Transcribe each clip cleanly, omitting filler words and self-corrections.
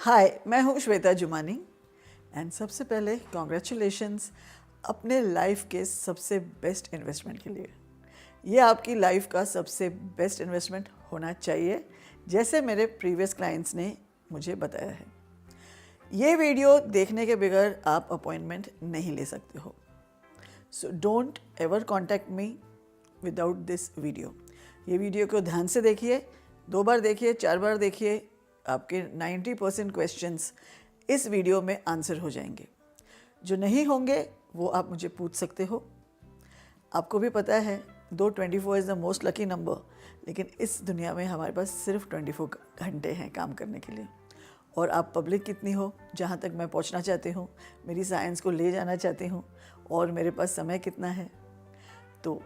हाय, मैं हूँ श्वेता जुमानी एंड सबसे पहले कॉन्ग्रेचुलेशंस अपने लाइफ के सबसे बेस्ट इन्वेस्टमेंट के लिए। ये आपकी लाइफ का सबसे बेस्ट इन्वेस्टमेंट होना चाहिए, जैसे मेरे प्रीवियस क्लाइंट्स ने मुझे बताया है। ये वीडियो देखने के बगैर आप अपॉइंटमेंट नहीं ले सकते हो। So don't ever contact me without this video. ये वीडियो को ध्यान से देखिए, 2 बार देखिए, 4 बार देखिए। आपके 90% क्वेश्चंस इस वीडियो में आंसर हो जाएंगे। जो नहीं होंगे वो आप मुझे पूछ सकते हो। आपको भी पता है, दो 24 is the most lucky number, लेकिन इस दुनिया में हमारे पास सिर्फ 24 घंटे हैं काम करने के लिए। और आप पब्लिक कितनी हो, जहाँ तक मैं पहुँचना चाहती हूँ, मेरी साइंस को ले जाना चाहती हूँ, और मेरे पास समय कितना है। तो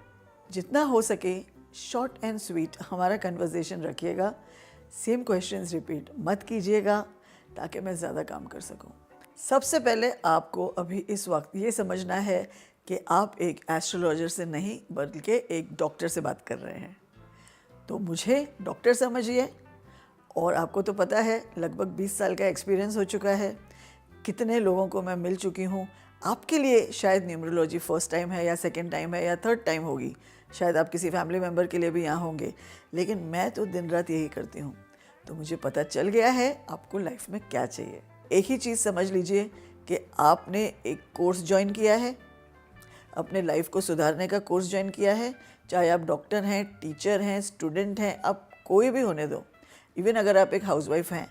जितना हो सके शॉर्ट एंड स्वीट हमारा कन्वर्सेशन रखिएगा। सेम क्वेश्चंस रिपीट मत कीजिएगा, ताकि मैं ज़्यादा काम कर सकूं। सबसे पहले आपको अभी इस वक्त ये समझना है कि आप एक एस्ट्रोलॉजर से नहीं बल्कि एक डॉक्टर से बात कर रहे हैं। तो मुझे डॉक्टर समझिए। और आपको तो पता है, लगभग 20 साल का एक्सपीरियंस हो चुका है। कितने लोगों को मैं मिल चुकी हूँ। आपके लिए शायद न्यूमरोलॉजी फर्स्ट टाइम है या सेकंड टाइम है या थर्ड टाइम होगी। शायद आप किसी फैमिली मेम्बर के लिए भी यहाँ होंगे, लेकिन मैं तो दिन रात यही करती हूँ। तो मुझे पता चल गया है आपको लाइफ में क्या चाहिए। एक ही चीज़ समझ लीजिए कि आपने एक कोर्स ज्वाइन किया है, अपने लाइफ को सुधारने का कोर्स ज्वाइन किया है। चाहे आप डॉक्टर हैं, टीचर हैं, स्टूडेंट हैं, आप कोई भी होने दो। इवन अगर आप एक हाउसवाइफ हैं,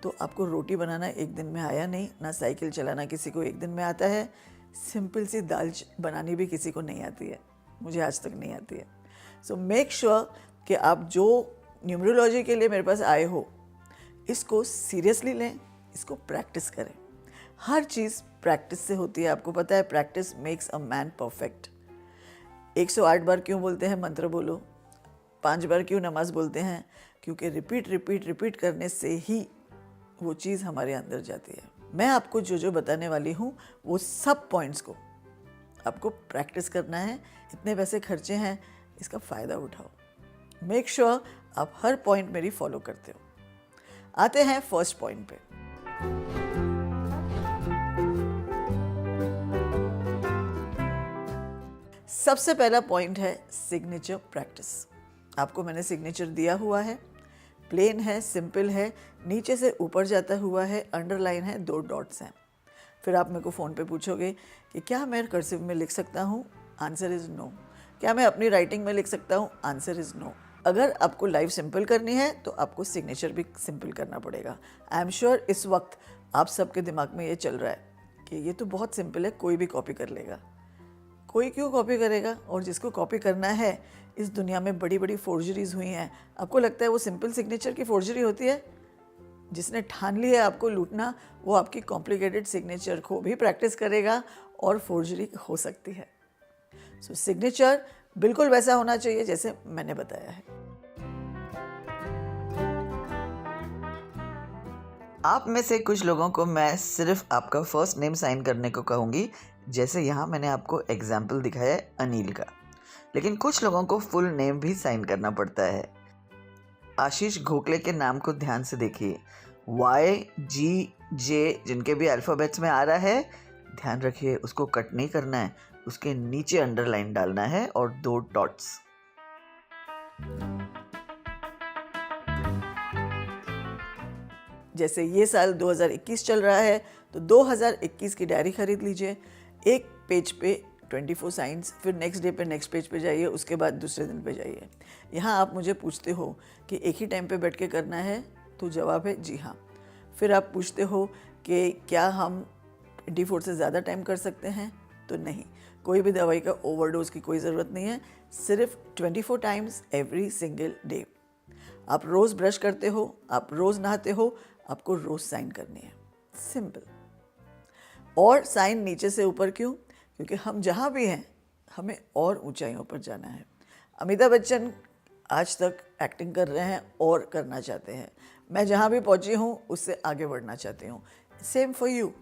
तो आपको रोटी बनाना एक दिन में आया नहीं, ना साइकिल चलाना किसी को एक दिन में आता है। सिंपल सी दाल बनानी भी किसी को नहीं आती है, मुझे आज तक नहीं आती है। सो मेक श्योर कि आप जो न्यूमरोलॉजी के लिए मेरे पास आए हो, इसको सीरियसली लें, इसको प्रैक्टिस करें। हर चीज़ प्रैक्टिस से होती है। आपको पता है, practice makes a man perfect. 108 बार क्यों बोलते हैं मंत्र बोलो, 5 बार क्यों नमाज बोलते हैं? क्योंकि रिपीट रिपीट रिपीट करने से ही वो चीज़ हमारे अंदर जाती है। मैं आपको जो जो बताने वाली हूँ, वो सब पॉइंट्स को आपको प्रैक्टिस करना है। इतने पैसे खर्चे हैं, इसका फ़ायदा उठाओ। मेक श्योर आप हर पॉइंट मेरी फॉलो करते हो। आते हैं फर्स्ट पॉइंट पे। सबसे पहला पॉइंट है सिग्नेचर प्रैक्टिस। आपको मैंने सिग्नेचर दिया हुआ है, प्लेन है, सिंपल है, नीचे से ऊपर जाता हुआ है, अंडरलाइन है, 2 डॉट्स हैं। फिर आप मेरे को फ़ोन पे पूछोगे कि क्या मैं कर्सिव में लिख सकता हूँ? Answer is no. क्या मैं अपनी राइटिंग में लिख सकता हूँ? Answer is no. अगर आपको लाइफ सिंपल करनी है तो आपको सिग्नेचर भी सिंपल करना पड़ेगा। आई एम श्योर इस वक्त आप सबके दिमाग में ये चल रहा है कि ये तो बहुत सिंपल है, कोई भी कॉपी कर लेगा। कोई क्यों कॉपी करेगा? और जिसको कॉपी करना है, इस दुनिया में बड़ी बड़ी फोर्जरीज हुई हैं। आपको लगता है वो सिंपल सिग्नेचर की फोर्जरी होती है? जिसने ठान ली है आपको लूटना, वो आपकी कॉम्प्लिकेटेड सिग्नेचर को भी प्रैक्टिस करेगा और फोर्जरी हो सकती है। सो सिग्नेचर बिल्कुल वैसा होना चाहिए जैसे मैंने बताया है। आप में से कुछ लोगों को मैं सिर्फ आपका फर्स्ट नेम साइन करने को कहूँगी, जैसे यहाँ मैंने आपको एग्जाम्पल दिखाया है अनिल का। लेकिन कुछ लोगों को फुल नेम भी साइन करना पड़ता है। आशीष गोखले के नाम को ध्यान से देखिए। YGJ जिनके भी अल्फ़ाबेट्स में आ रहा है, ध्यान रखिए, उसको कट नहीं करना है, उसके नीचे अंडरलाइन डालना है और 2 डॉट्स। जैसे ये साल 2021 चल रहा है, तो 2021 की डायरी खरीद लीजिए। एक पेज पे 24 साइंस, फिर नेक्स्ट डे पे नेक्स्ट पेज पे जाइए, उसके बाद दूसरे दिन पे जाइए। यहाँ आप मुझे पूछते हो कि एक ही टाइम पे बैठ के करना है, तो जवाब है जी हाँ। फिर आप पूछते हो कि क्या हम 24 से ज़्यादा टाइम कर सकते हैं? तो नहीं, कोई भी दवाई का ओवरडोज की कोई ज़रूरत नहीं है। सिर्फ 24 टाइम्स एवरी सिंगल डे। आप रोज़ ब्रश करते हो, आप रोज़ नहाते हो, आपको रोज़ साइन करनी है। सिंपल। और साइन नीचे से ऊपर क्यों? क्योंकि हम जहाँ भी हैं, हमें और ऊंचाइयों पर जाना है। अमिताभ बच्चन आज तक एक्टिंग कर रहे हैं और करना चाहते हैं। मैं जहाँ भी पहुँची हूँ, उससे आगे बढ़ना चाहती हूँ। Same for you.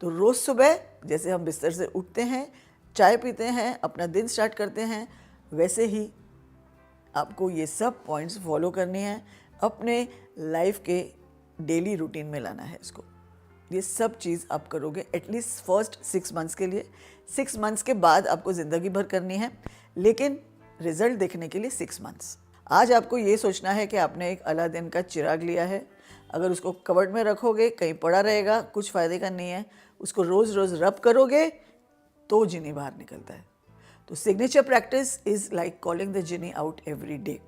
तो रोज़ सुबह जैसे हम बिस्तर से उठते हैं, चाय पीते हैं, अपना दिन स्टार्ट करते हैं, वैसे ही आपको ये सब पॉइंट्स फॉलो करनी है अपने लाइफ के डेली रूटीन में लाना है इसको। ये सब चीज़ आप करोगे एटलीस्ट फर्स्ट 6 मंथ्स के लिए। 6 मंथ्स के बाद आपको ज़िंदगी भर करनी है, लेकिन रिजल्ट देखने के लिए 6 मंथ्स। आज आपको ये सोचना है कि आपने एक अलादीन का चिराग लिया है, अगर उसको कवर्ड में रखोगे कहीं पड़ा रहेगा, कुछ फ़ायदे का नहीं है। उसको रोज़ रोज़ रब करोगे तो जिनी बाहर निकलता है। तो signature practice is like calling the Jini out every day.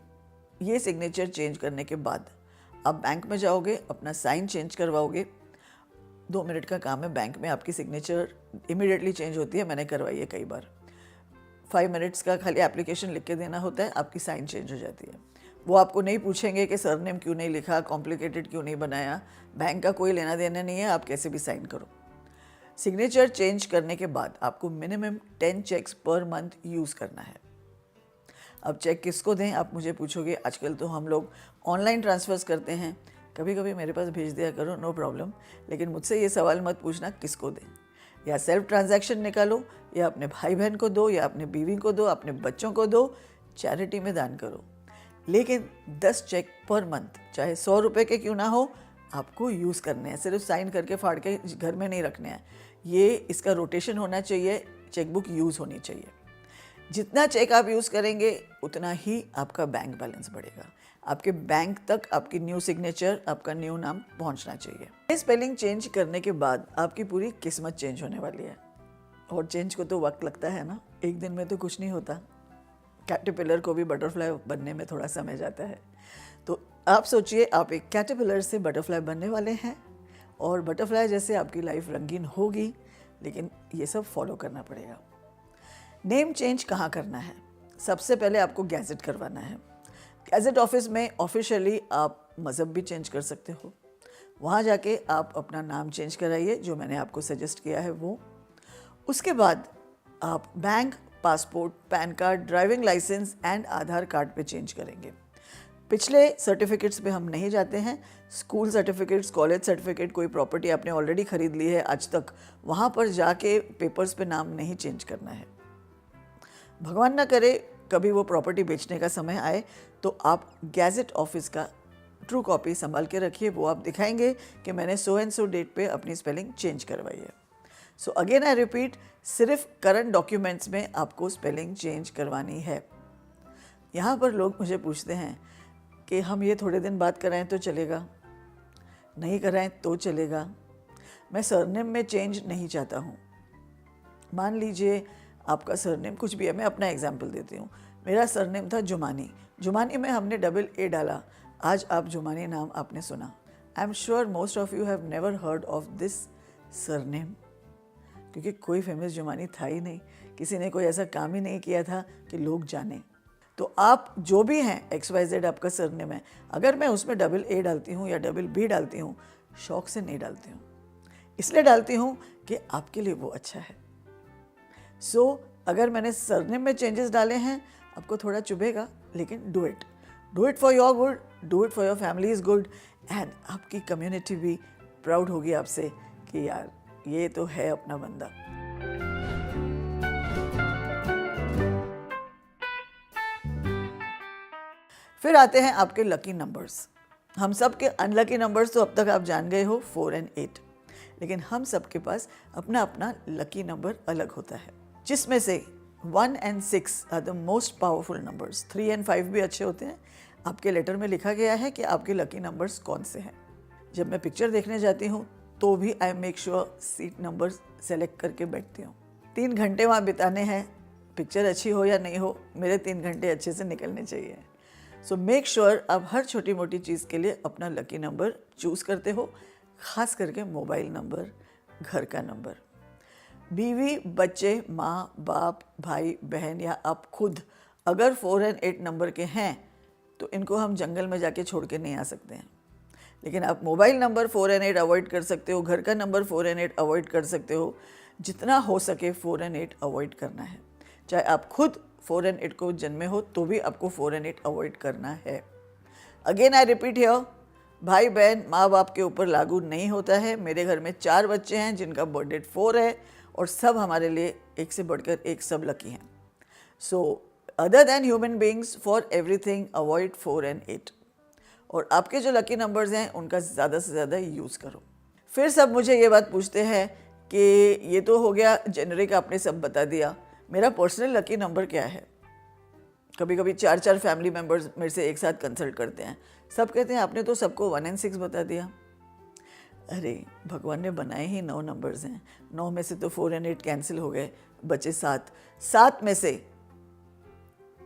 ये सिग्नेचर चेंज करने के बाद आप बैंक में जाओगे, अपना साइन चेंज करवाओगे। 2 मिनट का काम है, बैंक में आपकी सिग्नेचर इमीडिएटली चेंज होती है, मैंने करवाई है कई बार। 5 मिनट्स का खाली एप्लीकेशन लिख के देना होता है, आपकी साइन चेंज हो जाती है। वो आपको नहीं पूछेंगे कि सरनेम क्यों नहीं लिखा, कॉम्प्लिकेटेड क्यों नहीं बनाया, बैंक का कोई लेना देना नहीं है, आप कैसे भी साइन करो। सिग्नेचर चेंज करने के बाद आपको minimum 10 cheques per month use करना है। अब चेक किसको दें आप मुझे पूछोगे, आजकल तो हम लोग ऑनलाइन ट्रांसफर्स करते हैं, कभी कभी मेरे पास भेज दिया करो, नो प्रॉब्लम, लेकिन मुझसे ये सवाल मत पूछना किसको दें। या सेल्फ ट्रांजैक्शन निकालो, या अपने भाई बहन को दो, या अपने बीवी को दो, अपने बच्चों को दो, चैरिटी में दान करो। लेकिन 10 चेक पर मंथ, चाहे 100 रुपये के क्यों ना हो, आपको यूज़ करने हैं। सिर्फ साइन करके फाड़ के घर में नहीं रखने हैं, ये इसका रोटेशन होना चाहिए, चेकबुक यूज़ होनी चाहिए। जितना चेक आप यूज़ करेंगे उतना ही आपका बैंक बैलेंस बढ़ेगा, आपके बैंक तक आपकी न्यू सिग्नेचर, आपका न्यू नाम पहुंचना चाहिए। ये स्पेलिंग चेंज करने के बाद आपकी पूरी किस्मत चेंज होने वाली है। और चेंज को तो वक्त लगता है ना, एक दिन में तो कुछ नहीं होता। कैटरपिलर को भी बटरफ्लाई बनने में थोड़ा समय जाता है। तो आप सोचिए, आप एक कैटरपिलर से बटरफ्लाई बनने वाले हैं, और बटरफ्लाई जैसे आपकी लाइफ रंगीन होगी, लेकिन ये सब फॉलो करना पड़ेगा। नेम चेंज कहाँ करना है? सबसे पहले आपको गैजेट करवाना है। गैजेट ऑफिस में ऑफिशियली आप मज़हब भी चेंज कर सकते हो, वहाँ जाके आप अपना नाम चेंज कराइए, जो मैंने आपको सजेस्ट किया है वो। उसके बाद आप bank, passport, PAN card, driving licence and Aadhaar card पे चेंज करेंगे। पिछले सर्टिफिकेट्स पे हम नहीं जाते हैं। स्कूल सर्टिफिकेट्स, कॉलेज सर्टिफिकेट, कोई प्रॉपर्टी आपने ऑलरेडी ख़रीद ली है आज तक, वहाँ पर जाके पेपर्स पे नाम नहीं चेंज करना है। भगवान ना करे कभी वो प्रॉपर्टी बेचने का समय आए तो आप गैजेट ऑफिस का ट्रू कॉपी संभाल के रखिए, वो आप दिखाएंगे कि मैंने सो एंड सो डेट पे अपनी स्पेलिंग चेंज करवाई है। सो अगेन आई रिपीट, सिर्फ करंट डॉक्यूमेंट्स में आपको स्पेलिंग चेंज करवानी है। यहाँ पर लोग मुझे पूछते हैं कि हम ये थोड़े दिन बाद कराएं तो चलेगा, नहीं कराएं तो चलेगा। मैं सरनेम में चेंज नहीं चाहता हूँ। मान लीजिए आपका सरनेम कुछ भी है, मैं अपना एग्जाम्पल देती हूँ। मेरा सरनेम था जुमानी, जुमानी में हमने डबल ए डाला, आज आप जुमानी नाम आपने सुना। I am sure most of you have never heard of this surname, क्योंकि कोई फेमस जुमानी था ही नहीं, किसी ने कोई ऐसा काम ही नहीं किया था कि लोग जाने। तो आप जो भी हैं, XYZ आपका सरनेम है, अगर मैं उसमें डबल ए डालती हूँ या डबल बी डालती हूँ, शौक से नहीं डालती हूँ, इसलिए डालती हूँ कि आपके लिए वो अच्छा है। सो अगर मैंने सरनेम में चेंजेस डाले हैं, आपको थोड़ा चुभेगा, लेकिन do it for your good, do it for your family is good, and आपकी कम्युनिटी भी प्राउड होगी आपसे कि यार ये तो है अपना बंदा। फिर आते हैं आपके लकी नंबर्स। हम सब के अनलकी नंबर्स तो अब तक आप जान गए हो, 4 और 8, लेकिन हम सब के पास अपना अपना लकी नंबर अलग होता है, जिसमें से 1 और 6 are the most powerful numbers. 3 और 5 भी अच्छे होते हैं। आपके लेटर में लिखा गया है कि आपके लकी नंबर्स कौन से हैं। जब मैं पिक्चर देखने जाती हूँ तो भी I make sure seat number select करके बैठती हूँ। 3 घंटे वहाँ बिताने हैं, पिक्चर अच्छी हो या नहीं हो, मेरे 3 घंटे अच्छे से निकलने चाहिए। सो मेक श्योर आप हर छोटी मोटी चीज़ के लिए अपना लकी नंबर चूज़ करते हो, ख़ास करके मोबाइल नंबर, घर का नंबर। बीवी, बच्चे, माँ बाप, भाई बहन या आप खुद अगर 4 और 8 नंबर के हैं तो इनको हम जंगल में जाके छोड़ के नहीं आ सकते हैं। लेकिन आप मोबाइल नंबर 4 और 8 अवॉइड कर सकते हो, घर का नंबर 4 और 8 अवॉइड कर सकते हो। जितना हो सके 4 और 8 अवॉइड करना है। चाहे आप खुद 4 और 8 को जन्मे हो तो भी आपको 4 और 8 अवॉइड करना है। अगेन आई रिपीट हियर, भाई बहन माँ बाप के ऊपर लागू नहीं होता है। मेरे घर में 4 बच्चे हैं जिनका बर्थ डेट 4 है और सब हमारे लिए एक से बढ़कर एक सब लकी हैं। So other than human beings, for everything avoid 4 और 8। और आपके जो लकी नंबर्स हैं उनका ज़्यादा से ज़्यादा यूज़ करो। फिर सब मुझे ये बात पूछते हैं कि ये तो हो गया जेनरिक, आपने सब बता दिया, मेरा पर्सनल लकी नंबर क्या है। कभी कभी 4 फैमिली मेम्बर्स मेरे से एक साथ कंसल्ट करते हैं, सब कहते हैं आपने तो सबको 1 and 6 बता दिया। अरे भगवान ने बनाए ही 9 नंबर्स हैं, 9 में से तो 4 and 8 कैंसिल हो गए, बचे 7 में से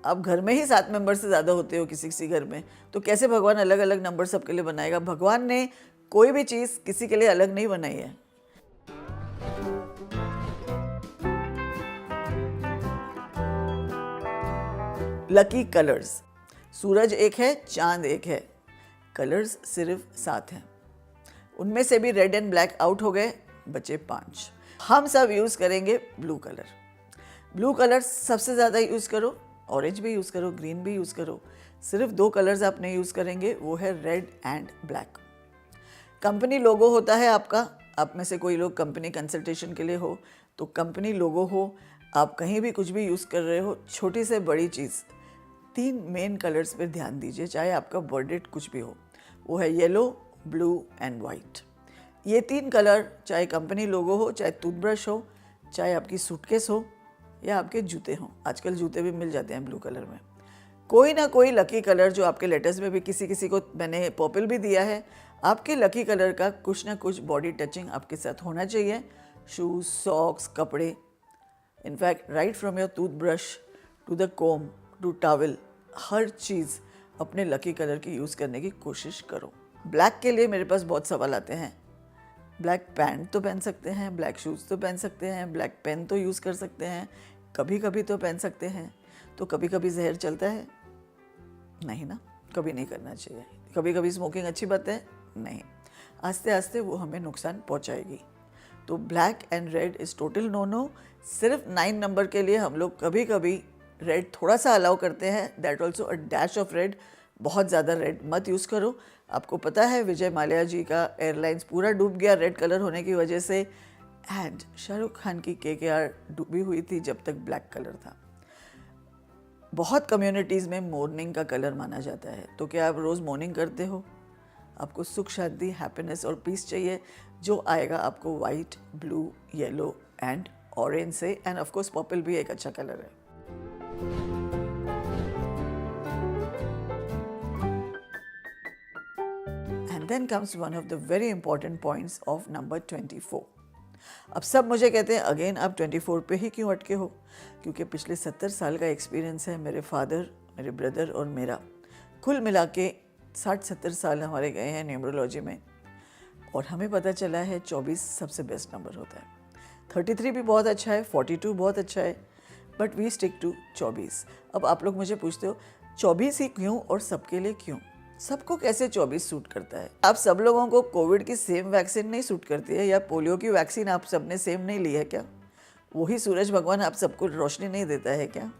आप घर में ही 7 मेंबर से ज़्यादा होते हो किसी किसी घर में, तो कैसे भगवान अलग अलग नंबर सबके लिए बनाएगा। भगवान ने कोई भी चीज़ किसी के लिए अलग नहीं बनाई है। लकी कलर्स, सूरज एक है, चांद एक है, कलर्स सिर्फ 7 हैं। उनमें से भी रेड एंड ब्लैक आउट हो गए, बचे 5। हम सब यूज़ करेंगे ब्लू कलर। ब्लू कलर सबसे ज़्यादा यूज़ करो, ऑरेंज भी यूज़ करो, ग्रीन भी यूज़ करो। सिर्फ 2 कलर्स आप नहीं यूज़ करेंगे, वो है रेड एंड ब्लैक। कंपनी लोगो होता है आपका, आप में से कोई लोग कंपनी कंसल्टेशन के लिए हो तो कंपनी लोगो हो, आप कहीं भी कुछ भी यूज़ कर रहे हो, छोटी से बड़ी चीज़, 3 मेन कलर्स पर ध्यान दीजिए, चाहे आपका बर्थडे कुछ भी हो। वो है येलो, ब्लू एंड वाइट। ये 3 कलर, चाहे कंपनी लोगो हो, चाहे टूथब्रश हो, चाहे आपकी सूटकेस हो या आपके जूते हों, आजकल जूते भी मिल जाते हैं ब्लू कलर में, कोई ना कोई लकी कलर जो आपके लेटर्स में भी किसी किसी को मैंने पर्पल भी दिया है, आपके लकी कलर का कुछ ना कुछ बॉडी टचिंग आपके साथ होना चाहिए। शूज़, सॉक्स, कपड़े, in fact right from your toothbrush to the comb to towel, हर चीज़ अपने लकी कलर की यूज़ करने की कोशिश करो। ब्लैक के लिए मेरे पास बहुत सवाल आते हैं। ब्लैक पैंट तो पहन सकते हैं, ब्लैक शूज़ तो पहन सकते हैं, ब्लैक पेन तो यूज़ कर सकते हैं, कभी कभी तो पहन सकते हैं, तो कभी कभी जहर चलता है? नहीं ना, कभी नहीं करना चाहिए। कभी कभी स्मोकिंग अच्छी बात है? नहीं, आस्ते आस्ते वो हमें नुकसान पहुंचाएगी। तो black and red is total no no. सिर्फ 9 नंबर के लिए हम लोग कभी कभी रेड थोड़ा सा अलाउ करते हैं, that also a dash of red. बहुत ज़्यादा रेड मत यूज़ करो। आपको पता है विजय माल्या जी का एयरलाइंस पूरा डूब गया रेड कलर होने की वजह से, एंड शाहरुख खान की KKR डूबी हुई थी जब तक ब्लैक कलर था। बहुत कम्युनिटीज़ में मॉर्निंग का कलर माना जाता है, तो क्या आप रोज़ मॉर्निंग करते हो? आपको सुख शांति, हैप्पीनेस और पीस चाहिए, जो आएगा आपको white, blue, yellow and orange से, एंड ऑफ कोर्स पर्पल भी एक अच्छा कलर है। And then comes one of the very important points of number 24। अब सब मुझे कहते हैं अगेन आप 24 पे ही क्यों अटके हो? क्योंकि पिछले 70 साल का एक्सपीरियंस है, मेरे फादर, मेरे ब्रदर और मेरा, कुल मिला के 60-70 साल हमारे गए हैं न्यूमरोलॉजी में, और हमें पता चला है 24 सबसे बेस्ट नंबर होता है। 33 भी बहुत अच्छा है, 42 बहुत अच्छा है, बट वी स्टिक टू 24। अब आप लोग मुझे पूछते हो 24 ही क्यों और सबके लिए क्यों? सबको कैसे 24 सूट करता है? आप सब लोगों को कोविड की सेम वैक्सीन नहीं सूट करती है, या पोलियो की वैक्सीन आप सबने सेम नहीं ली है क्या? वही सूरज भगवान आप सबको रोशनी नहीं देता है क्या?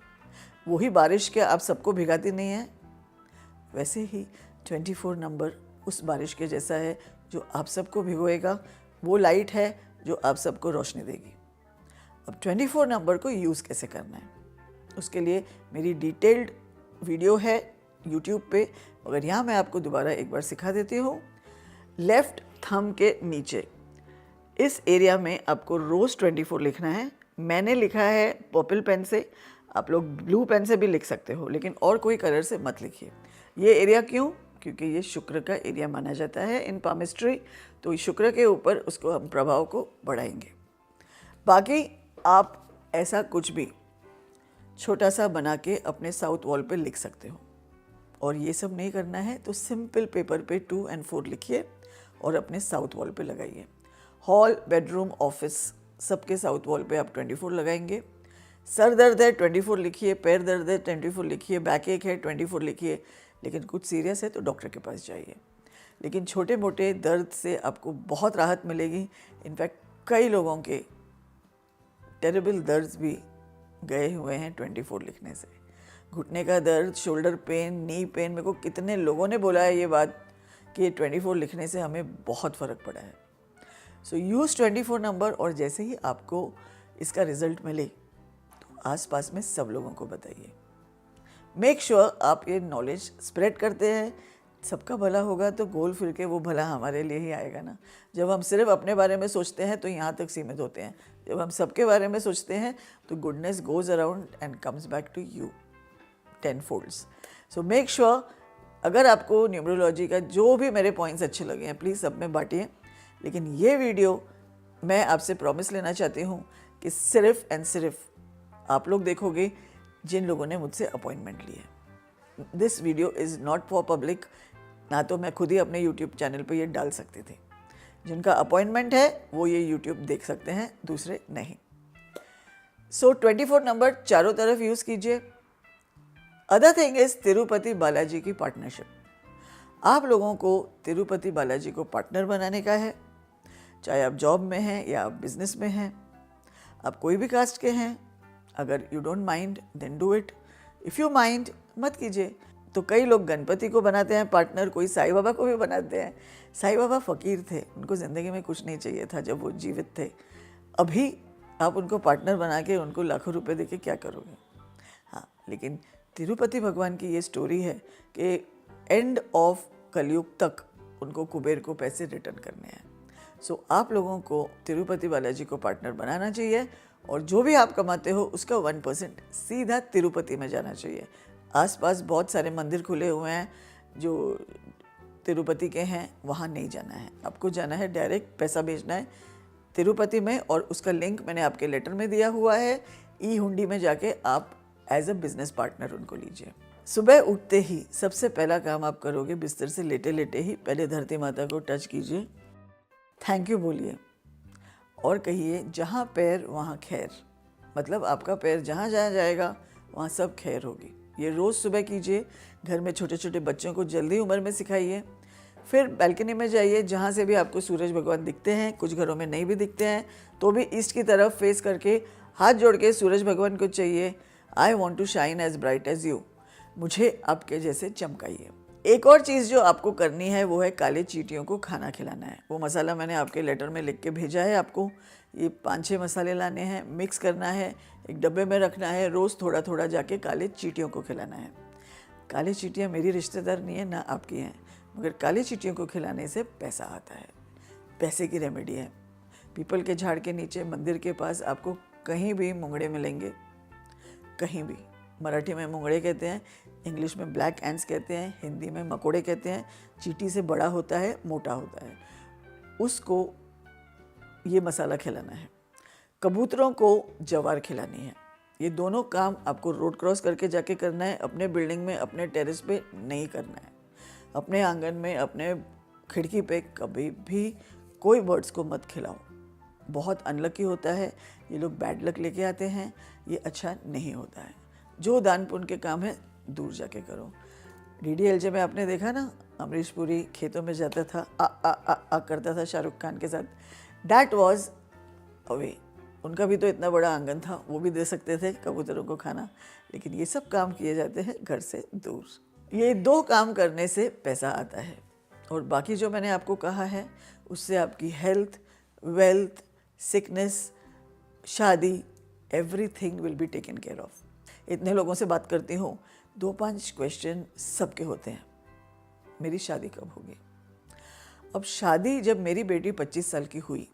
वही बारिश क्या आप सबको भिगाती नहीं है? वैसे ही 24 नंबर उस बारिश के जैसा है जो आप सबको भिगोएगा, वो लाइट है जो आप सबको रोशनी देगी। अब 24 नंबर को यूज़ कैसे करना है, उसके लिए मेरी डिटेल्ड वीडियो है यूट्यूब पे, मगर यहाँ मैं आपको दोबारा एक बार सिखा देती हूँ। लेफ्ट थंब के नीचे इस एरिया में आपको रोज़ 24 लिखना है। मैंने लिखा है पर्पल पेन से, आप लोग ब्लू पेन से भी लिख सकते हो, लेकिन और कोई कलर से मत लिखिए। ये एरिया क्यों? क्योंकि ये शुक्र का एरिया माना जाता है इन पामिस्ट्री, तो शुक्र के ऊपर उसको हम प्रभाव को बढ़ाएंगे। बाकी आप ऐसा कुछ भी छोटा सा बना के अपने साउथ वॉल पे लिख सकते हो, और ये सब नहीं करना है तो सिंपल पेपर पे 2 and 4 लिखिए और अपने साउथ वॉल पे लगाइए। हॉल, बेडरूम, ऑफिस सबके साउथ वॉल पे आप 24 लगाएंगे। सर दर्द है 24 लिखिए, पैर दर्द है 24 लिखिए, बैक एक है 24 लिखिए, लेकिन कुछ सीरियस है तो डॉक्टर के पास जाइए। लेकिन छोटे मोटे दर्द से आपको बहुत राहत मिलेगी। इनफैक्ट कई लोगों के टेरेबल दर्द भी गए हुए हैं 24 लिखने से। घुटने का दर्द, शोल्डर पेन, नी पेन, मेरे को कितने लोगों ने बोला है ये बात कि 24 लिखने से हमें बहुत फ़र्क पड़ा है। सो यूज़ 24 नंबर, और जैसे ही आपको इसका रिज़ल्ट मिले तो आसपास में सब लोगों को बताइए। मेक श्योर आप ये नॉलेज स्प्रेड करते हैं, सबका भला होगा तो गोल फिर के वो भला हमारे लिए ही आएगा ना। जब हम सिर्फ अपने बारे में सोचते हैं तो यहाँ तक सीमित होते हैं, जब हम सबके बारे में सोचते हैं तो goodness goes around and comes back to you 10 folds। So make sure, अगर आपको न्यूमरोलॉजी का जो भी मेरे पॉइंट्स अच्छे लगे हैं प्लीज़ सब में बांटिए। लेकिन ये वीडियो मैं आपसे प्रॉमिस लेना चाहती हूँ कि सिर्फ एंड सिर्फ आप लोग देखोगे जिन लोगों ने मुझसे अपॉइंटमेंट ली है। This video is not for public, ना तो मैं खुद ही अपने यूट्यूब चैनल पे ये डाल सकती थी। जिनका अपॉइंटमेंट है वो ये यूट्यूब देख सकते हैं, दूसरे नहीं। सो 24 नंबर चारों तरफ यूज़ कीजिए। Other thing is Tirupati Balaji की पार्टनरशिप। आप लोगों को तिरुपति बालाजी को पार्टनर बनाने का है, चाहे आप जॉब में हैं या आप बिजनेस में हैं, आप कोई भी कास्ट के हैं। अगर you don't mind then do it, if you mind मत कीजिए। तो कई लोग गणपति को बनाते हैं पार्टनर, कोई साईं बाबा को भी बनाते हैं। साईं बाबा फ़कीर थे, उनको ज़िंदगी में कुछ नहीं चाहिए था जब वो जीवित थे। अभी आप उनको पार्टनर बना के उनको लाखों रुपए देके क्या करोगे? हाँ, लेकिन तिरुपति भगवान की ये स्टोरी है कि एंड ऑफ कलयुग तक उनको कुबेर को पैसे रिटर्न करने हैं। सो आप लोगों को तिरुपति बालाजी को पार्टनर बनाना चाहिए और जो भी आप कमाते हो उसका 1% सीधा तिरुपति में जाना चाहिए। आसपास बहुत सारे मंदिर खुले हुए हैं जो तिरुपति के हैं, वहाँ नहीं जाना है। आपको जाना है डायरेक्ट, पैसा भेजना है तिरुपति में, और उसका लिंक मैंने आपके लेटर में दिया हुआ है। ई हुंडी में जाके आप एज अ बिजनेस पार्टनर उनको लीजिए। सुबह उठते ही सबसे पहला काम आप करोगे, बिस्तर से लेटे लेटे ही पहले धरती माता को टच कीजिए, थैंक यू बोलिए और कहिए जहाँ पैर वहाँ खैर। मतलब आपका पैर जहाँ जहाँ जाएगा वहाँ सब खैर होगी। ये रोज़ सुबह कीजिए। घर में छोटे छोटे बच्चों को जल्दी उम्र में सिखाइए। फिर बैल्कनी में जाइए, जहाँ से भी आपको सूरज भगवान दिखते हैं, कुछ घरों में नहीं भी दिखते हैं तो भी ईस्ट की तरफ फेस करके हाथ जोड़ के सूरज भगवान को चाहिए, I want to shine as bright as you, मुझे आपके जैसे चमकाइए। एक और चीज़ जो आपको करनी है वो है काले चींटियों को खाना खिलाना है। वो मसाला मैंने आपके लेटर में लिख के भेजा है आपको। ये 5-6 मसाले लाने हैं, मिक्स करना है, एक डब्बे में रखना है, रोज़ थोड़ा थोड़ा जाके काले चींटियों को खिलाना है। काली चींटियाँ मेरी रिश्तेदार नहीं है ना आपकी हैं, मगर काली चींटियों को खिलाने से पैसा आता है, पैसे की रेमेडी है। पीपल के झाड़ के नीचे मंदिर के पास आपको कहीं भी मुंगड़े मिलेंगे, कहीं भी। मराठी में मुंगड़े कहते हैं, इंग्लिश में ब्लैक एंड्स कहते हैं, हिंदी में मकोड़े कहते हैं। चींटी से बड़ा होता है, मोटा होता है, उसको ये मसाला खिलाना है। कबूतरों को जवार खिलानी है। ये दोनों काम आपको रोड क्रॉस करके जाके करना है, अपने बिल्डिंग में, अपने टेरेस पे नहीं करना है। अपने आंगन में, अपने खिड़की पे कभी भी कोई बर्ड्स को मत खिलाओ, बहुत अनलकी होता है। ये लोग बैड लक लेके आते हैं, ये अच्छा नहीं होता है। जो दान पुण्य के काम है दूर जाके करो। DDLJ में आपने देखा ना, अमरीश पुरी खेतों में जाता था, आ करता था शाहरुख खान के साथ, दैट वॉज अवे। उनका भी तो इतना बड़ा आंगन था, वो भी दे सकते थे कबूतरों को खाना, लेकिन ये सब काम किए जाते हैं घर से दूर। ये 2 काम करने से पैसा आता है और बाकी जो मैंने आपको कहा है उससे आपकी हेल्थ, वेल्थ, सिकनेस, शादी, everything will be taken care of. इतने लोगों से बात करती हूँ, 2-5 क्वेश्चन सबके होते हैं, मेरी शादी कब होगी? अब शादी जब मेरी बेटी 25 साल की हुई,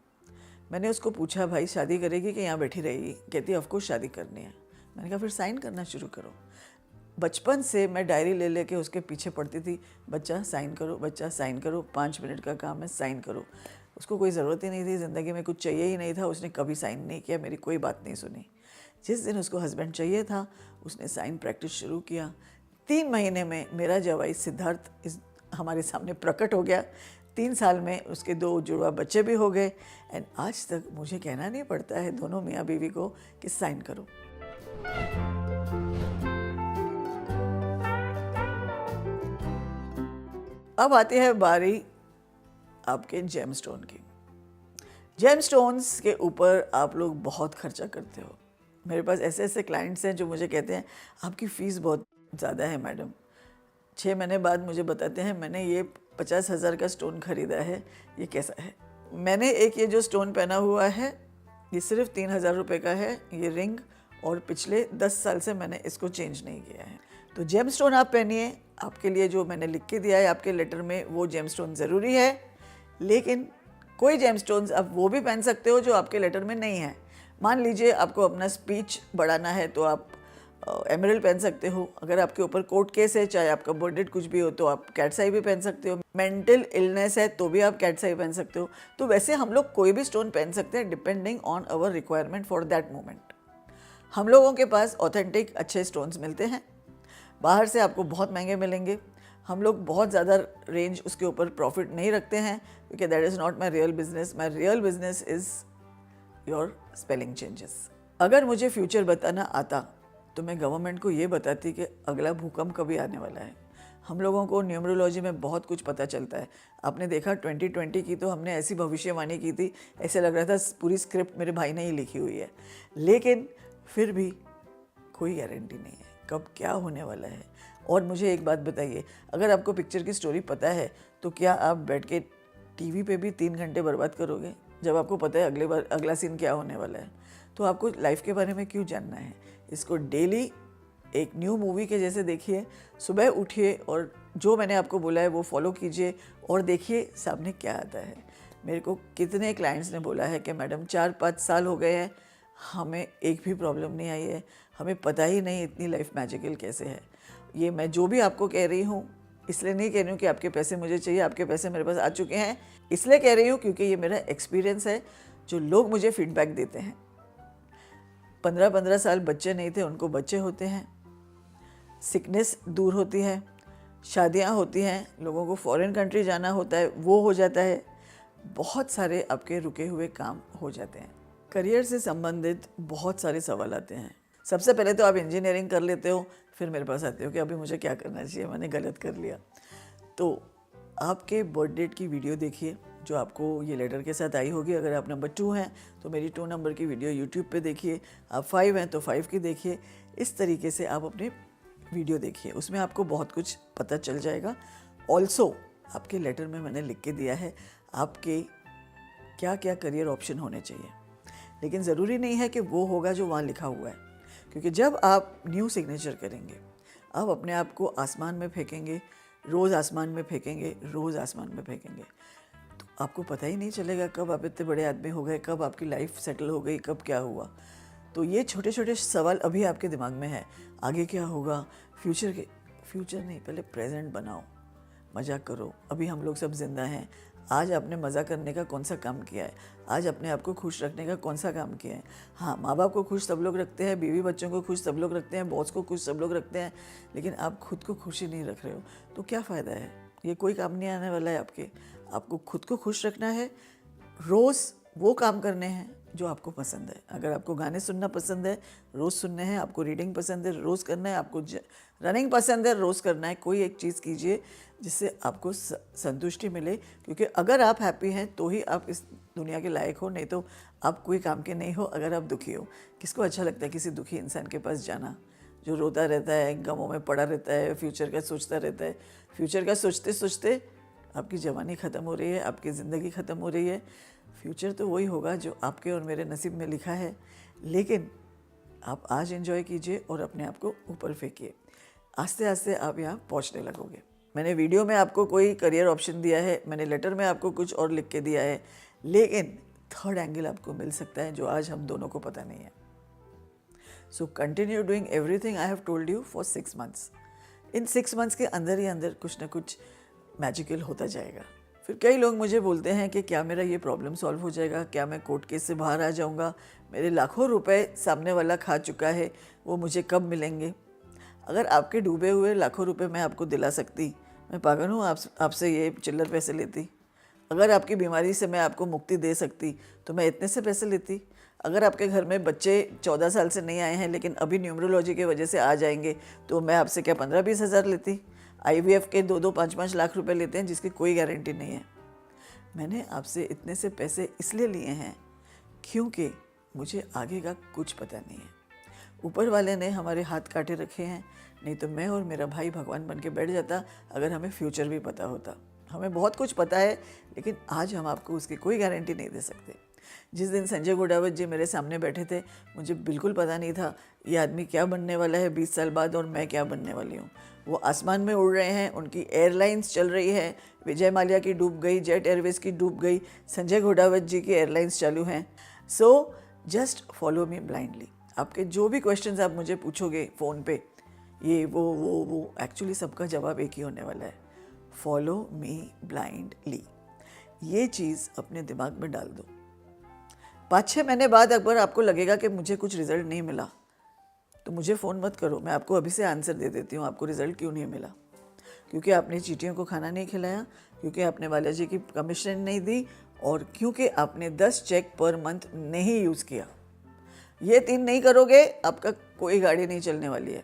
मैंने उसको पूछा, भाई शादी करेगी कि यहाँ बैठी रहेगी? कहती ऑफकोर्स शादी करनी है। मैंने कहा फिर साइन करना शुरू करो। बचपन से मैं डायरी ले लेके उसके पीछे पढ़ती थी, बच्चा साइन करो, बच्चा साइन करो, 5 मिनट का काम है, साइन करो। उसको कोई ज़रूरत ही नहीं थी, ज़िंदगी में कुछ चाहिए ही नहीं था, उसने कभी साइन नहीं किया, मेरी कोई बात नहीं सुनी। जिस दिन उसको हस्बैंड चाहिए था उसने साइन प्रैक्टिस शुरू किया। 3 महीने में मेरा जवाई सिद्धार्थ हमारे सामने प्रकट हो गया। 3 साल में उसके 2 जुड़वा बच्चे भी हो गए एंड आज तक मुझे कहना नहीं पड़ता है दोनों मियाँ बीवी को कि साइन करो। अब आती है बारी आपके जेमस्टोन की। जेमस्टोन्स के ऊपर आप लोग बहुत खर्चा करते हो। मेरे पास ऐसे ऐसे क्लाइंट्स हैं जो मुझे कहते हैं आपकी फ़ीस बहुत ज़्यादा है मैडम। 6 महीने बाद मुझे बताते हैं मैंने ये 50,000 का स्टोन ख़रीदा है, ये कैसा है? मैंने एक ये जो स्टोन पहना हुआ है ये सिर्फ 3,000 रुपये का है, ये रिंग, और पिछले 10 साल से मैंने इसको चेंज नहीं किया है। तो जेम स्टोन आप पहनिए, आपके लिए जो मैंने लिख के दिया है आपके लेटर में वो जेमस्टोन ज़रूरी है, लेकिन कोई जेमस्टोन्स आप वो भी पहन सकते हो जो आपके लेटर में नहीं है। मान लीजिए आपको अपना स्पीच बढ़ाना है तो आप एमरल्ड पहन सकते हो। अगर आपके ऊपर कोर्ट केस है, चाहे आपका बर्थडे कुछ भी हो, तो आप कैट्स आई भी पहन सकते हो। मेंटल इलनेस है तो भी आप कैट्स आई पहन सकते हो। तो वैसे हम लोग कोई भी स्टोन पहन सकते हैं depending on our requirement for that moment. हम लोगों के पास ऑथेंटिक अच्छे स्टोन्स मिलते हैं, बाहर से आपको बहुत महंगे मिलेंगे। हम लोग बहुत ज़्यादा रेंज उसके ऊपर प्रॉफिट नहीं रखते हैं क्योंकि that is not my real business. My real business is your spelling changes. अगर मुझे फ्यूचर बताना आता तो मैं गवर्नमेंट को ये बताती कि अगला भूकंप कभी आने वाला है। हम लोगों को न्यूमरोलॉजी में बहुत कुछ पता चलता है। आपने देखा 2020 की तो हमने ऐसी भविष्यवाणी की थी, ऐसे लग रहा था पूरी स्क्रिप्ट मेरे भाई ने ही लिखी हुई है, लेकिन फिर भी कोई गारंटी नहीं है कब क्या होने वाला है। और मुझे एक बात बताइए, अगर आपको पिक्चर की स्टोरी पता है तो क्या आप बैठ के टीवी पे भी 3 घंटे बर्बाद करोगे जब आपको पता है अगला सीन क्या होने वाला है? तो आपको लाइफ के बारे में क्यों जानना है? इसको डेली एक न्यू मूवी के जैसे देखिए। सुबह उठिए और जो मैंने आपको बोला है वो फॉलो कीजिए और देखिए सामने क्या आता है। मेरे को कितने क्लाइंट्स ने बोला है कि मैडम 4-5 साल हो गए हैं, हमें एक भी प्रॉब्लम नहीं आई है, हमें पता ही नहीं इतनी लाइफ मैजिकल कैसे है। ये मैं जो भी आपको कह रही हूँ इसलिए नहीं कह रही हूँ कि आपके पैसे मुझे चाहिए, आपके पैसे मेरे पास आ चुके हैं, इसलिए कह रही हूँ क्योंकि ये मेरा एक्सपीरियंस है। जो लोग मुझे फीडबैक देते हैं, 15-15 साल बच्चे नहीं थे उनको बच्चे होते हैं, सिकनेस दूर होती है, शादियां होती हैं, लोगों को फॉरेन कंट्री जाना होता है वो हो जाता है, बहुत सारे आपके रुके हुए काम हो जाते हैं। करियर से संबंधित बहुत सारे सवाल आते हैं। सबसे पहले तो आप इंजीनियरिंग कर लेते हो, फिर मेरे पास आते हो कि अभी मुझे क्या करना चाहिए, मैंने गलत कर लिया। तो आपके बर्थ डेट की वीडियो देखिए जो आपको ये लेटर के साथ आई होगी। अगर आप नंबर 2 हैं तो मेरी 2 नंबर की वीडियो यूट्यूब पे देखिए। आप 5 हैं तो 5 की देखिए। इस तरीके से आप अपने वीडियो देखिए, उसमें आपको बहुत कुछ पता चल जाएगा। ऑल्सो आपके लेटर में मैंने लिख के दिया है आपके क्या क्या करियर ऑप्शन होने चाहिए, लेकिन ज़रूरी नहीं है कि वो होगा जो वहाँ लिखा हुआ है, क्योंकि जब आप न्यू सिग्नेचर करेंगे आप अपने आप को आसमान में फेंकेंगे, रोज़ आसमान में फेंकेंगे, रोज़ आसमान में फेंकेंगे, तो आपको पता ही नहीं चलेगा कब आप इतने बड़े आदमी हो गए, कब आपकी लाइफ सेटल हो गई, कब क्या हुआ। तो ये छोटे छोटे सवाल अभी आपके दिमाग में है, आगे क्या होगा, फ्यूचर नहीं, पहले प्रेजेंट बनाओ, मज़ा करो। अभी हम लोग सब जिंदा हैं। आज आपने मज़ा करने का कौन सा काम किया है? आज अपने आप को खुश रखने का कौन सा काम किया है? हाँ, माँ बाप को खुश सब लोग रखते हैं, बीवी बच्चों को खुश सब लोग रखते हैं, बॉस को खुश सब लोग रखते हैं, लेकिन आप खुद को खुशी नहीं रख रहे हो तो क्या फ़ायदा है? ये कोई काम नहीं आने वाला है आपके। आपको खुद को खुश रखना है, रोज़ वो काम करने हैं जो आपको पसंद है। अगर आपको गाने सुनना पसंद है, रोज़ सुनने हैं। आपको रीडिंग पसंद है, रोज़ करना है। आपको रनिंग पसंद है, रोज़ करना है। कोई एक चीज़ कीजिए जिससे आपको संतुष्टि मिले, क्योंकि अगर आप हैप्पी हैं तो ही आप इस दुनिया के लायक हो, नहीं तो आप कोई काम के नहीं हो अगर आप दुखी हो। किसको अच्छा लगता है किसी दुखी इंसान के पास जाना, जो रोता रहता है, गमों में पड़ा रहता है, फ्यूचर का सोचता रहता है। फ्यूचर का सोचते सोचते आपकी जवानी ख़त्म हो रही है, आपकी ज़िंदगी ख़त्म हो रही है। फ्यूचर तो वही होगा जो आपके और मेरे नसीब में लिखा है, लेकिन आप आज एंजॉय कीजिए और अपने आप को ऊपर फेंकिए। आस्ते आस्ते आप यहाँ पहुँचने लगोगे। मैंने वीडियो में आपको कोई करियर ऑप्शन दिया है, मैंने लेटर में आपको कुछ और लिख के दिया है, लेकिन थर्ड एंगल आपको मिल सकता है जो आज हम दोनों को पता नहीं है। So continue doing everything I have told you for 6 months. In 6 months के अंदर ही अंदर कुछ ना कुछ मैजिकल होता जाएगा। फिर कई लोग मुझे बोलते हैं कि क्या मेरा ये प्रॉब्लम सॉल्व हो जाएगा, क्या मैं कोर्ट केस से बाहर आ जाऊंगा, मेरे लाखों रुपए सामने वाला खा चुका है, वो मुझे कब मिलेंगे। अगर आपके डूबे हुए लाखों रुपए मैं आपको दिला सकती, मैं पागल हूँ आपसे ये चिल्लर पैसे लेती। अगर आपकी बीमारी से मैं आपको मुक्ति दे सकती तो मैं इतने से पैसे लेती। अगर आपके घर में बच्चे 14 साल से नहीं आए हैं लेकिन अभी न्यूमरोलॉजी की वजह से आ जाएंगे तो मैं आपसे क्या 15-20 हज़ार लेती। IVF के 2-2, 5-5 लाख रुपए लेते हैं जिसकी कोई गारंटी नहीं है। मैंने आपसे इतने से पैसे इसलिए लिए हैं क्योंकि मुझे आगे का कुछ पता नहीं है। ऊपर वाले ने हमारे हाथ काटे रखे हैं, नहीं तो मैं और मेरा भाई भगवान बन के बैठ जाता अगर हमें फ्यूचर भी पता होता। हमें बहुत कुछ पता है लेकिन आज हम आपको उसकी कोई गारंटी नहीं दे सकते। जिस दिन संजय गोडावत जी मेरे सामने बैठे थे, मुझे बिल्कुल पता नहीं था ये आदमी क्या बनने वाला है 20 साल बाद और मैं क्या बनने वाली हूँ। वो आसमान में उड़ रहे हैं, उनकी एयरलाइंस चल रही है। विजय माल्या की डूब गई, जेट एयरवेज की डूब गई, संजय घोड़ावत जी की एयरलाइंस चालू हैं। So just follow me blindly. आपके जो भी क्वेश्चंस आप मुझे पूछोगे फ़ोन पे, ये वो एक्चुअली सबका जवाब एक ही होने वाला है, फॉलो मी ब्लाइंडली। ये चीज़ अपने दिमाग में डाल दो। 5-6 महीने बाद अगर आपको लगेगा कि मुझे कुछ रिजल्ट नहीं मिला, तो मुझे फ़ोन मत करो, मैं आपको अभी से आंसर दे देती हूँ आपको रिजल्ट क्यों नहीं मिला। क्योंकि आपने चींटियों को खाना नहीं खिलाया, क्योंकि आपने बालाजी की कमीशन नहीं दी, और क्योंकि आपने 10 चेक पर मंथ नहीं यूज़ किया। ये 3 नहीं करोगे, आपका कोई गाड़ी नहीं चलने वाली है।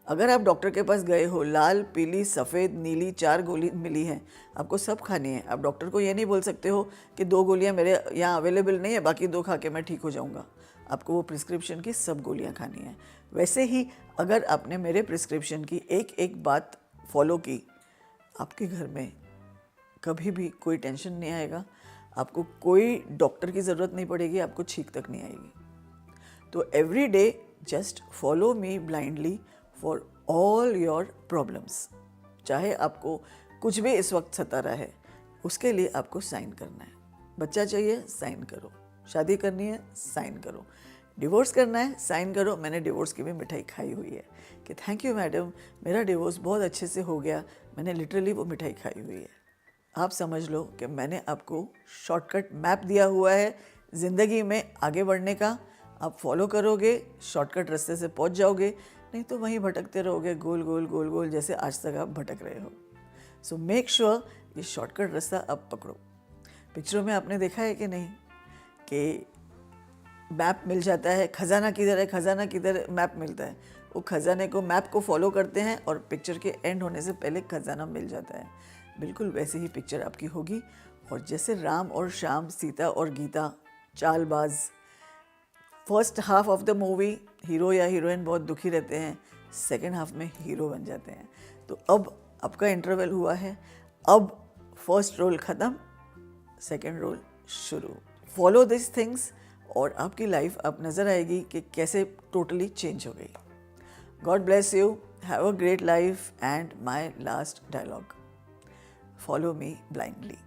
अगर आप डॉक्टर के पास गए हो, लाल, पीली, सफ़ेद, नीली 4 गोली मिली हैं, आपको सब खानी है। आप डॉक्टर को ये नहीं बोल सकते हो कि 2 गोलियां मेरे यहाँ अवेलेबल नहीं है, बाकी 2 खा के मैं ठीक हो जाऊँगा। आपको वो प्रिस्क्रिप्शन की सब गोलियां खानी है। वैसे ही अगर आपने मेरे प्रिस्क्रिप्शन की एक एक बात फॉलो की, आपके घर में कभी भी कोई टेंशन नहीं आएगा, आपको कोई डॉक्टर की ज़रूरत नहीं पड़ेगी, आपको छींक तक नहीं आएगी। तो every day just follow me blindly for all your problems. चाहे आपको कुछ भी इस वक्त सता रहा है, उसके लिए आपको साइन करना है। बच्चा चाहिए, साइन करो। शादी करनी है, साइन करो। डिवोर्स करना है, साइन करो। मैंने डिवोर्स की भी मिठाई खाई हुई है कि थैंक यू मैडम, मेरा डिवोर्स बहुत अच्छे से हो गया। मैंने लिटरली वो मिठाई खाई हुई है। आप समझ लो कि मैंने आपको शॉर्टकट मैप दिया हुआ है ज़िंदगी में आगे बढ़ने का। आप फॉलो करोगे, शॉर्टकट रास्ते से पहुंच जाओगे, नहीं तो वहीं भटकते रहोगे गोल गोल गोल गोल, जैसे आज तक आप भटक रहे हो। सो मेक श्योर ये शॉर्टकट रास्ता अब पकड़ो। पिक्चरों में आपने देखा है कि नहीं कि मैप मिल जाता है, खजाना किधर है, खजाना किधर है, मैप मिलता है। वो खजाने को, मैप को फॉलो करते हैं और पिक्चर के एंड होने से पहले खजाना मिल जाता है। बिल्कुल वैसे ही पिक्चर आपकी होगी। और जैसे राम और श्याम, सीता और Geeta Chaalbaaz, first half of the movie hero या हीरोइन बहुत दुखी रहते हैं, सेकेंड हाफ में हीरो बन जाते हैं। तो अब आपका इंटरवल हुआ है, अब फर्स्ट रोल ख़त्म, सेकेंड रोल शुरू। फॉलो दिस थिंग्स और आपकी लाइफ अब नज़र आएगी कि कैसे टोटली चेंज हो गई। God bless you, have a great life, and my last dialogue, follow me blindly.